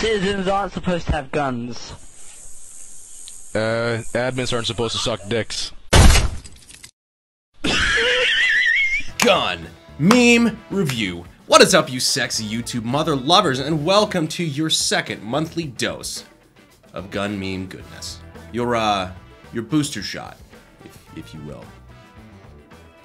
Citizens aren't supposed to have guns. Admins aren't supposed to suck dicks. Gun Meme Review. What is up, you sexy YouTube mother lovers, and welcome to your second monthly dose of gun meme goodness. Your booster shot, if you will.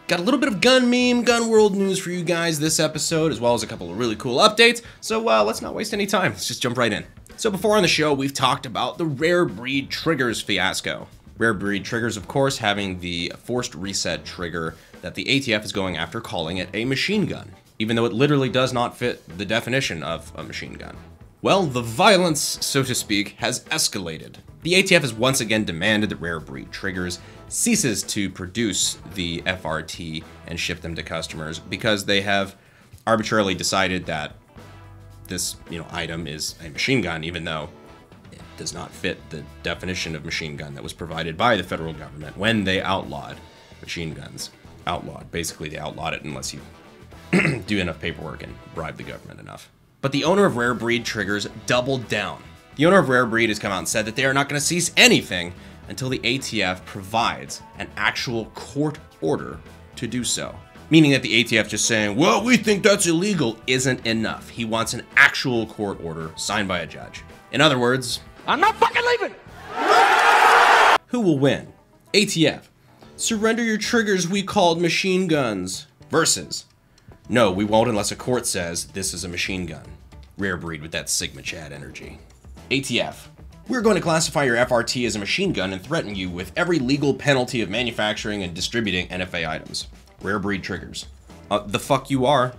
Got a little bit of gun meme, gun world news for you guys this episode, as well as a couple of really cool updates, so let's not waste any time. Let's just jump right in. So before on the show, we've talked about the RareBreed triggers fiasco. RareBreed triggers, of course, having the forced reset trigger that the ATF is going after, calling it a machine gun, even though it literally does not fit the definition of a machine gun. Well, the violence, so to speak, has escalated. The ATF has once again demanded that RareBreed triggers ceases to produce the FRT and ship them to customers because they have arbitrarily decided that this, item is a machine gun, even though it does not fit the definition of machine gun that was provided by the federal government when they outlawed machine guns. Outlawed. Basically, they outlawed it unless you do enough paperwork and bribe the government enough. But the owner of RareBreed triggers doubled down. The owner of RareBreed has come out and said that they are not going to cease anything until the ATF provides an actual court order to do so. Meaning that the ATF just saying, well, we think that's illegal, isn't enough. He wants an actual court order signed by a judge. In other words, I'm not fucking leaving! Who will win? ATF, surrender your triggers we called machine guns. Versus, no, we won't unless a court says this is a machine gun. RareBreed with that Sigma Chad energy. ATF, we're going to classify your FRT as a machine gun and threaten you with every legal penalty of manufacturing and distributing NFA items. RareBreed triggers. The fuck you are.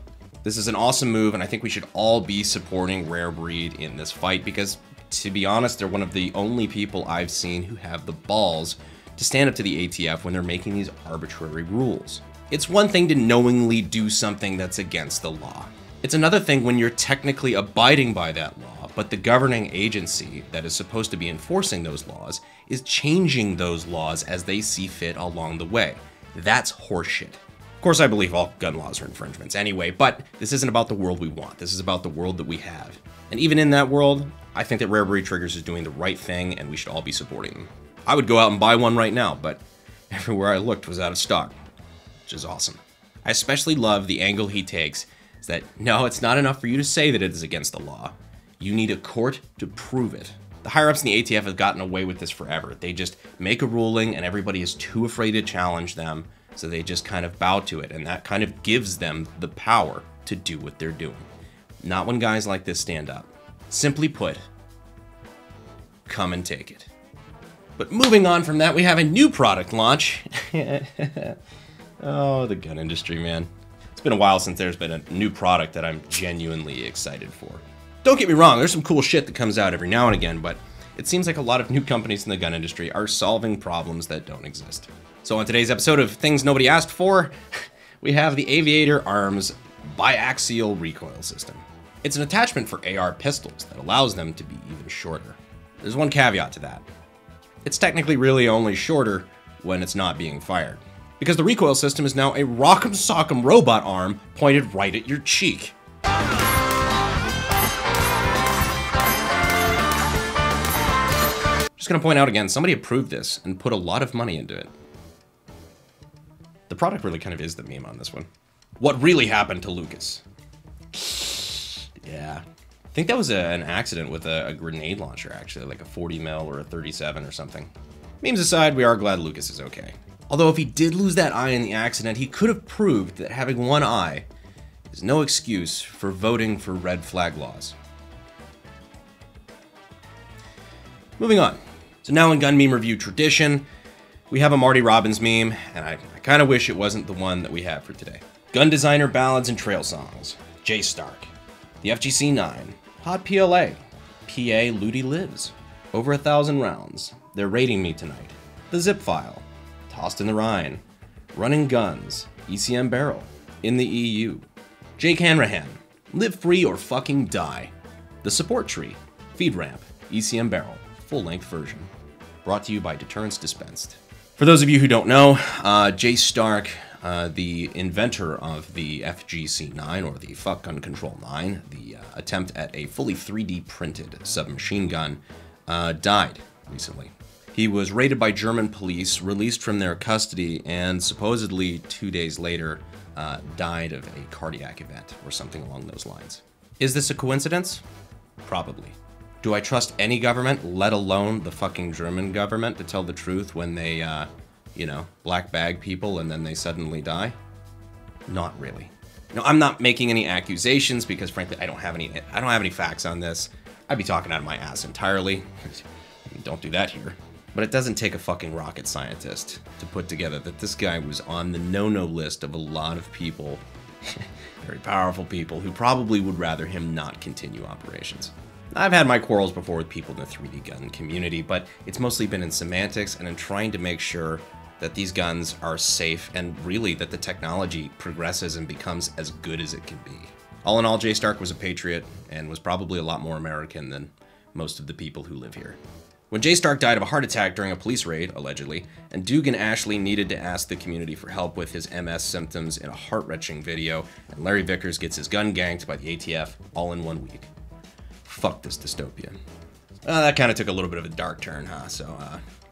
This is an awesome move, and I think we should all be supporting RareBreed in this fight because, to be honest, they're one of the only people I've seen who have the balls to stand up to the ATF when they're making these arbitrary rules. It's one thing to knowingly do something that's against the law. It's another thing when you're technically abiding by that law, but the governing agency that is supposed to be enforcing those laws is changing those laws as they see fit along the way. That's horseshit. Of course, I believe all gun laws are infringements anyway, but this isn't about the world we want. This is about the world that we have. And even in that world, I think that RareBreed Triggers is doing the right thing and we should all be supporting them. I would go out and buy one right now, but everywhere I looked was out of stock, which is awesome. I especially love the angle he takes is that, no, it's not enough for you to say that it is against the law. You need a court to prove it. The higher-ups in the ATF have gotten away with this forever. They just make a ruling and everybody is too afraid to challenge them, so they just kind of bow to it, and that kind of gives them the power to do what they're doing. Not when guys like this stand up. Simply put, come and take it. But moving on from that, we have a new product launch. Oh, the gun industry, man. It's been a while since there's been a new product that I'm genuinely excited for. Don't get me wrong, there's some cool shit that comes out every now and again, but it seems like a lot of new companies in the gun industry are solving problems that don't exist. So on today's episode of Things Nobody Asked For, we have the Aviator Arms biaxial recoil system. It's an attachment for AR pistols that allows them to be even shorter. There's one caveat to that. It's technically really only shorter when it's not being fired, because the recoil system is now a rock'em sock'em robot arm pointed right at your cheek. Just gonna point out again, somebody approved this and put a lot of money into it. The product really kind of is the meme on this one. What really happened to Lucas? Yeah. I think that was an accident with a grenade launcher, actually, like a 40 mil or a 37 or something. Memes aside, we are glad Lucas is okay. Although if he did lose that eye in the accident, he could have proved that having one eye is no excuse for voting for red flag laws. Moving on. So now in gun meme review tradition, we have a Marty Robbins meme, and I kind of wish it wasn't the one that we have for today. Gun designer ballads and trail songs. JStark. The FGC-9. Hot PLA. PA Ludi lives. Over 1,000 rounds. They're raiding me tonight. The zip file. Tossed in the Rhine. Running guns. ECM barrel. In the EU. Jake Hanrahan. Live free or fucking die. The support tree. Feed ramp. ECM barrel. Full-length version. Brought to you by Deterrence Dispensed. For those of you who don't know, JStark the inventor of the FGC-9, or the Fuck Gun Control 9, the attempt at a fully 3D printed submachine gun, died recently. He was raided by German police, released from their custody, and supposedly 2 days later died of a cardiac event or something along those lines. Is this a coincidence? Probably. Do I trust any government, let alone the fucking German government, to tell the truth when they, black bag people and then they suddenly die? Not really. No, I'm not making any accusations because frankly I don't have any facts on this. I'd be talking out of my ass entirely. Don't do that here. But it doesn't take a fucking rocket scientist to put together that this guy was on the no-no list of a lot of people, very powerful people, who probably would rather him not continue operations. I've had my quarrels before with people in the 3D gun community, but it's mostly been in semantics and in trying to make sure that these guns are safe and really that the technology progresses and becomes as good as it can be. All in all, JStark was a patriot and was probably a lot more American than most of the people who live here. When JStark died of a heart attack during a police raid, allegedly, and Dugan Ashley needed to ask the community for help with his MS symptoms in a heart-wrenching video, and Larry Vickers gets his gun ganked by the ATF all in 1 week. Fuck this dystopia. That kind of took a little bit of a dark turn, huh? So,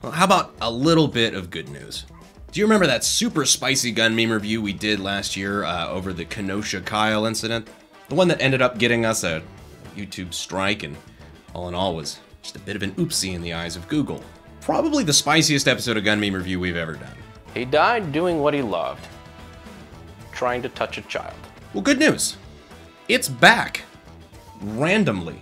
well, how about a little bit of good news? Do you remember that super spicy gun meme review we did last year over the Kenosha Kyle incident? The one that ended up getting us a YouTube strike and all in all was just a bit of an oopsie in the eyes of Google. Probably the spiciest episode of gun meme review we've ever done. He died doing what he loved, trying to touch a child. Well, good news. It's back. Randomly.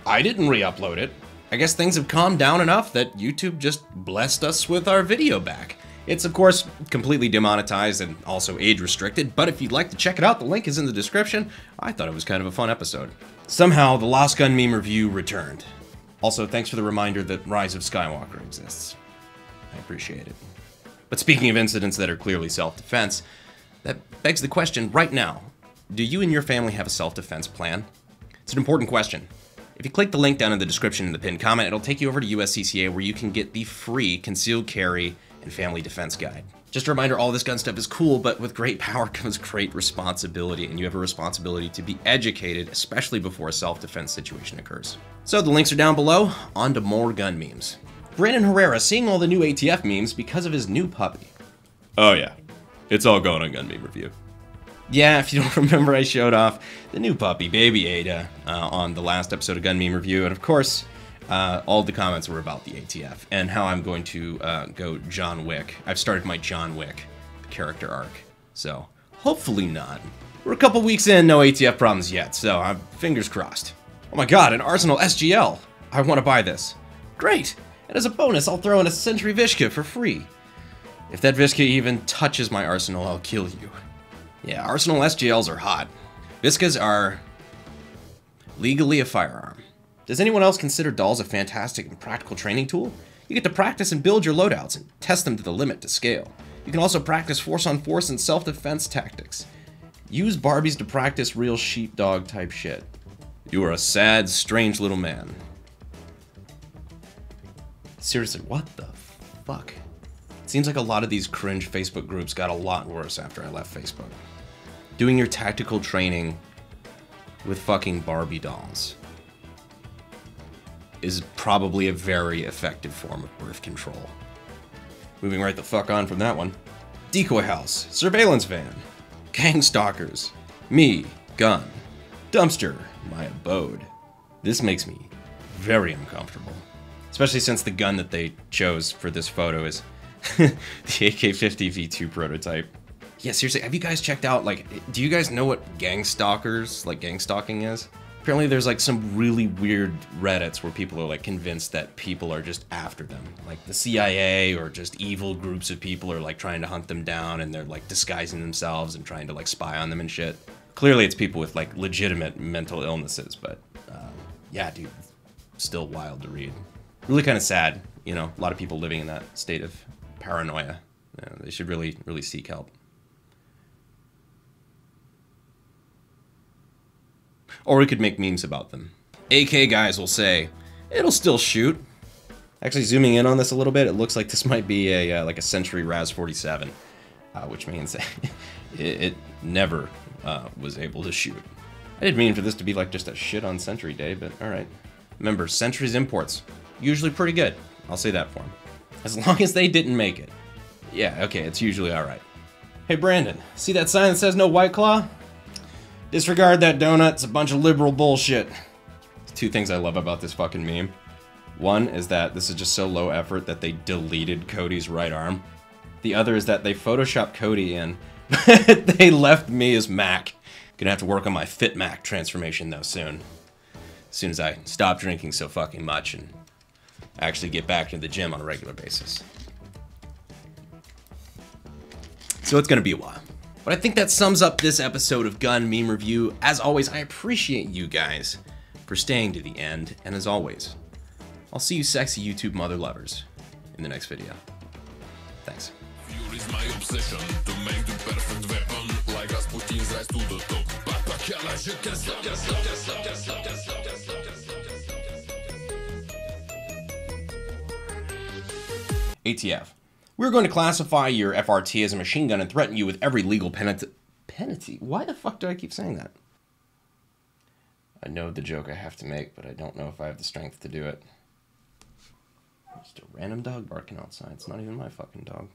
I didn't re-upload it. I guess things have calmed down enough that YouTube just blessed us with our video back. It's, of course, completely demonetized and also age-restricted, but if you'd like to check it out, the link is in the description. I thought it was kind of a fun episode. Somehow, the Lost Gun meme review returned. Also, thanks for the reminder that Rise of Skywalker exists. I appreciate it. But speaking of incidents that are clearly self-defense, that begs the question right now, do you and your family have a self-defense plan? It's an important question. If you click the link down in the description in the pinned comment, it'll take you over to USCCA where you can get the free Concealed Carry and Family Defense Guide. Just a reminder, all this gun stuff is cool, but with great power comes great responsibility, and you have a responsibility to be educated, especially before a self-defense situation occurs. So the links are down below, on to more gun memes. Brandon Herrera seeing all the new ATF memes because of his new puppy. Oh yeah, it's all going on Gun Meme Review. Yeah, if you don't remember, I showed off the new puppy, Baby Ada, on the last episode of Gun Meme Review, and of course, all the comments were about the ATF and how I'm going to go John Wick. I've started my John Wick character arc, so hopefully not. We're a couple weeks in, no ATF problems yet, so I'm fingers crossed. Oh my god, an Arsenal SGL! I want to buy this. Great! And as a bonus, I'll throw in a Century Vishka for free. If that Vishka even touches my Arsenal, I'll kill you. Yeah, Arsenal SGLs are hot. Viskas are legally a firearm. Does anyone else consider dolls a fantastic and practical training tool? You get to practice and build your loadouts and test them to the limit to scale. You can also practice force-on-force and self-defense tactics. Use Barbies to practice real sheepdog type shit. You are a sad, strange little man. Seriously, what the fuck? It seems like a lot of these cringe Facebook groups got a lot worse after I left Facebook. Doing your tactical training with fucking Barbie dolls is probably a very effective form of birth control. Moving right the fuck on from that one. Decoy house, surveillance van, gang stalkers, me, gun, dumpster, my abode. This makes me very uncomfortable. Especially since the gun that they chose for this photo is the AK-50 V2 prototype. Yeah, seriously, have you guys checked out, like, do you guys know what gang stalkers, like gang stalking is? Apparently there's like some really weird Reddits where people are like convinced that people are just after them. Like the CIA or just evil groups of people are like trying to hunt them down and they're like disguising themselves and trying to like spy on them and shit. Clearly it's people with like legitimate mental illnesses, but yeah, dude, still wild to read. Really kind of sad, you know, a lot of people living in that state of paranoia. You know, they should really seek help. Or we could make memes about them. AK guys will say, it'll still shoot. Actually, zooming in on this a little bit, it looks like this might be a like a Century Raz 47. which means it never was able to shoot. I didn't mean for this to be like just a shit on Sentry Day, but alright. Remember, Sentry's imports, usually pretty good. I'll say that for them. As long as they didn't make it. Yeah, okay, it's usually alright. Hey Brandon, see that sign that says no White Claw? Disregard that donut, it's a bunch of liberal bullshit. There's two things I love about this fucking meme. One is that this is just so low effort that they deleted Cody's right arm. The other is that they photoshopped Cody in, but they left me as Mac. Gonna have to work on my Fit Mac transformation though soon. As soon as I stop drinking so fucking much and actually get back into the gym on a regular basis. So it's gonna be a while. But I think that sums up this episode of Gun Meme Review. As always, I appreciate you guys for staying to the end, and as always, I'll see you sexy YouTube mother lovers in the next video. Thanks. Fuel is my obsession to make the perfect weapon, like Rasputin's rise to the top. ATF. We're going to classify your FRT as a machine gun and threaten you with every legal penalty. Why the fuck do I keep saying that? I know the joke I have to make, but I don't know if I have the strength to do it. Just a random dog barking outside. It's not even my fucking dog.